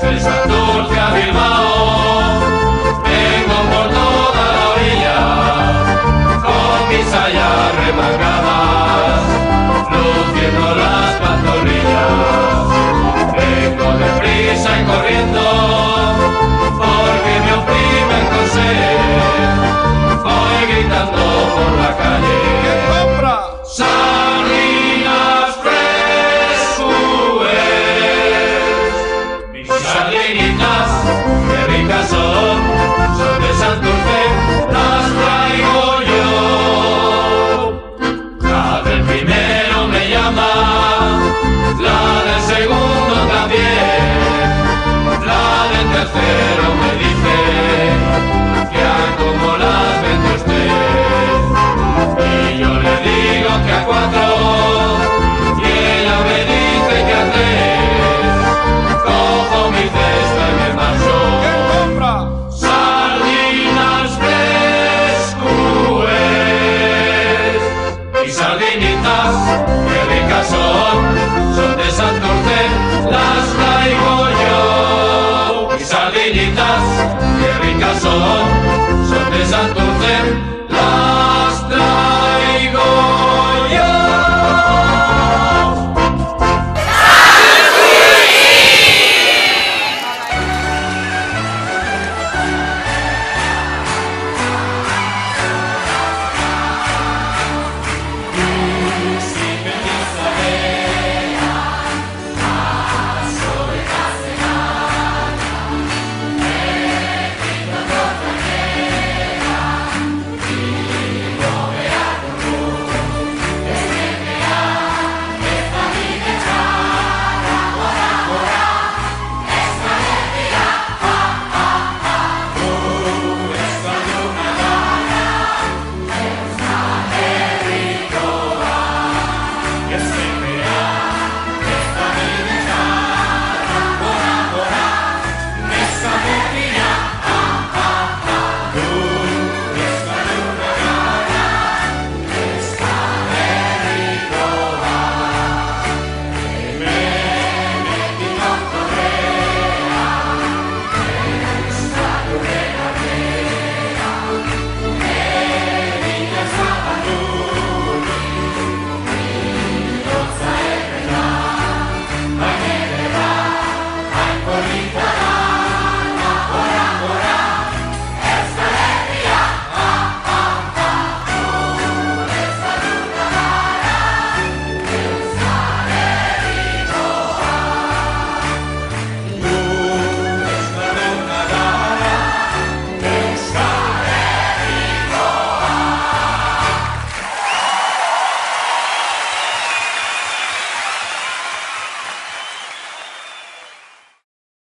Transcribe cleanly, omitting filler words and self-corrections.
Desde Santurce a Bilbao vengo por toda la orilla con mis sayas remangadas, luciendo las pantorrillas. Vengo deprisa y corriendo porque me oprimen con sed. Voy gritando por la calle. ¿Qué compra? Sardinas frescues, mis sardinitas, qué ricas son de Santurce, las traigo yo. La del primero me llama, la del segundo también, la del tercero me dice que a como las vende usted. Y yo le digo que a 4, y ella me dice que a 3. Cojo mi cesta y me marcho. ¿Qué compra? Sardinas frescues, y sardinitas, qué ricas son de Santurce, las traigo yo. Y sardinitas, qué ricas son de Santurce.